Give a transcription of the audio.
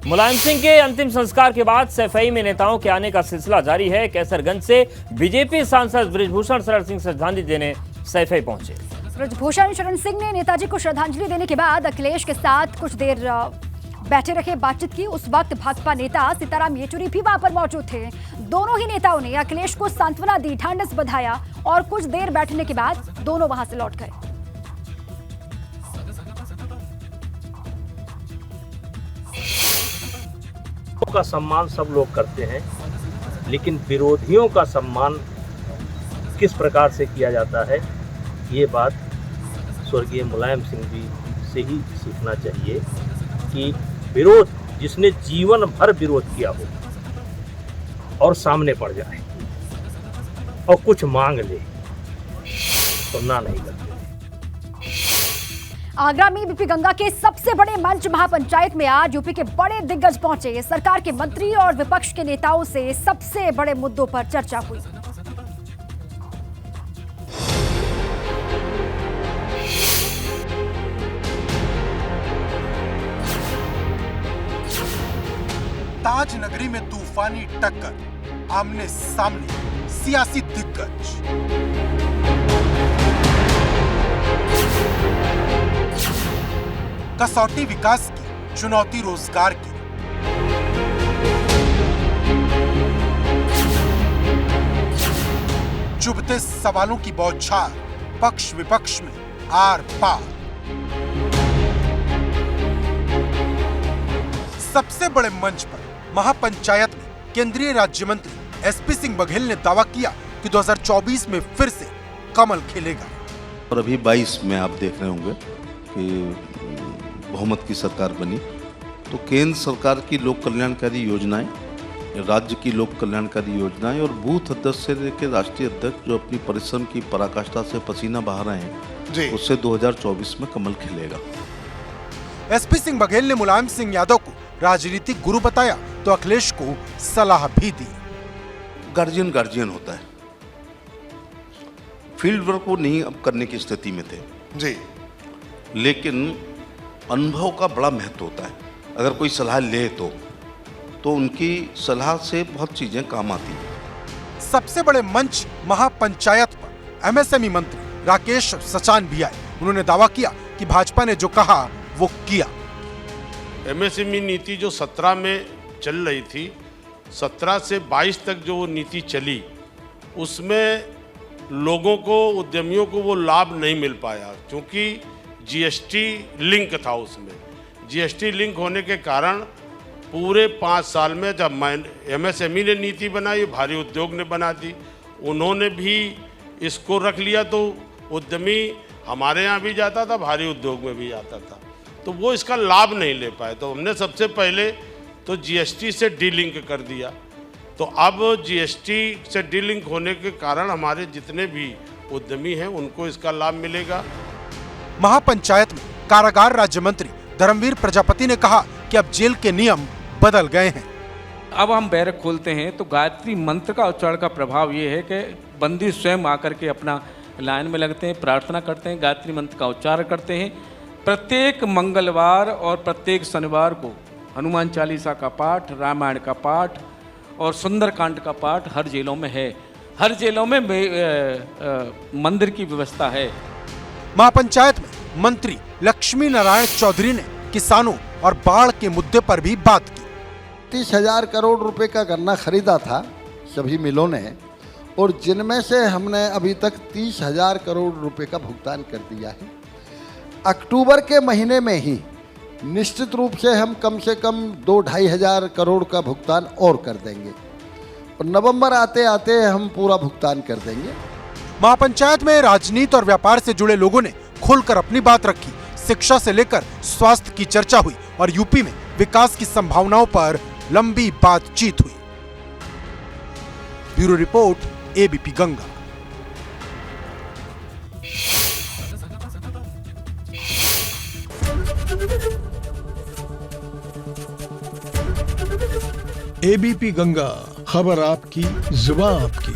मुलायम सिंह के अंतिम संस्कार के बाद सैफई में नेताओं के आने का सिलसिला जारी है। कैसरगंज से बीजेपी सांसद बृजभूषण शरण सिंह श्रद्धांजलि देने सैफई पहुंचे। बृजभूषण शरण सिंह ने नेताजी को श्रद्धांजलि देने के बाद अखिलेश के साथ कुछ देर बैठे रखे, बातचीत की। उस वक्त भाजपा नेता सीताराम येचुरी भी वहां पर मौजूद थे। दोनों ही नेताओं ने अखिलेश को सांत्वना दी, ढांढस बंधाया और कुछ देर बैठने के बाद दोनों वहां से लौट गए। का सम्मान सब लोग करते हैं, लेकिन विरोधियों का सम्मान किस प्रकार से किया जाता है, ये बात स्वर्गीय मुलायम सिंह जी से ही सीखना चाहिए कि विरोध जिसने जीवन भर विरोध किया हो और सामने पड़ जाए और कुछ मांग ले तो ना नहीं करते। आगरा में बीपी गंगा के सबसे बड़े मंच महापंचायत में आज यूपी के बड़े दिग्गज पहुंचे। सरकार के मंत्री और विपक्ष के नेताओं से सबसे बड़े मुद्दों पर चर्चा हुई। ताज नगरी में तूफानी टक्कर, आमने सामने सियासी दिग्गज। कसौटी विकास की, चुनौती रोजगार की। चुभते सवालों की बौछार, पक्ष विपक्ष में आर पार। सबसे बड़े मंच पर महापंचायत में केंद्रीय राज्य मंत्री एसपी सिंह बघेल ने दावा किया कि 2024 में फिर से कमल खिलेगा। और अभी 22 में आप देख रहे होंगे कि बहुमत की सरकार बनी, तो केंद्र सरकार की लोक कल्याणकारी योजनाएं, राज्य की लोक कल्याणकारी योजनाएं और बूथ अध्यक्ष से लेकर राष्ट्रीय अध्यक्ष जो अपनी परिश्रम की पराकाष्ठा से पसीना बहा रहे हैं, उससे 2024 में कमल खिलेगा। एसपी सिंह बघेल ने मुलायम सिंह यादव को राजनीतिक गुरु बताया तो अखिलेश को सलाह भी दी। गार्जियन होता है, फील्ड वर्क वो नहीं अब करने की स्थिति में थे जी, लेकिन अनुभव का बड़ा महत्व होता है। अगर कोई सलाह ले तो उनकी सलाह से बहुत चीजें काम आती हैं। सबसे बड़े मंच महापंचायत पर एमएसएमई मंत्री राकेश सचान भी आए। उन्होंने दावा किया कि भाजपा ने जो कहा वो किया। एमएसएमई नीति जो 17 में चल रही थी, 17 से 22 तक जो वो नीति चली, उसमें लोगों को, उद्यमियों को वो लाभ नहीं मिल पाया क्योंकि जीएसटी लिंक था। उसमें जीएसटी लिंक होने के कारण पूरे 5 साल में जब एमएसएमई ने नीति बनाई, भारी उद्योग ने बना दी, उन्होंने भी इसको रख लिया तो उद्यमी हमारे यहाँ भी जाता था, भारी उद्योग में भी जाता था, तो वो इसका लाभ नहीं ले पाए। तो हमने सबसे पहले तो जीएसटी से डीलिंक कर दिया। तो अब जीएसटी से डीलिंक होने के कारण हमारे जितने भी उद्यमी हैं उनको इसका लाभ मिलेगा। महापंचायत में कारागार राज्य मंत्री धर्मवीर प्रजापति ने कहा कि अब जेल के नियम बदल गए हैं। अब हम बैरक खोलते हैं तो गायत्री मंत्र का उच्चारण का प्रभाव ये है कि बंदी स्वयं आकर के अपना लाइन में लगते हैं, प्रार्थना करते हैं, गायत्री मंत्र का उच्चारण करते हैं। प्रत्येक मंगलवार और प्रत्येक शनिवार को हनुमान चालीसा का पाठ, रामायण का पाठ और सुंदरकांड का पाठ हर जेलों में है। हर जेलों में मंदिर की व्यवस्था है। महापंचायत में मंत्री लक्ष्मी नारायण चौधरी ने किसानों और बाढ़ के मुद्दे पर भी बात की। 30,000 करोड़ रुपए का गन्ना खरीदा था सभी मिलों ने, और जिनमें से हमने अभी तक 30,000 करोड़ रुपए का भुगतान कर दिया है। अक्टूबर के महीने में ही निश्चित रूप से हम कम से कम 2-2.5 हजार करोड़ का भुगतान और कर देंगे, और नवंबर आते आते हम पूरा भुगतान कर देंगे। महापंचायत में राजनीति और व्यापार से जुड़े लोगों ने खुलकर अपनी बात रखी। शिक्षा से लेकर स्वास्थ्य की चर्चा हुई और यूपी में विकास की संभावनाओं पर लंबी बातचीत हुई। Bureau report, ABP Ganga. ABP Ganga, खबर आपकी, जुबान आपकी।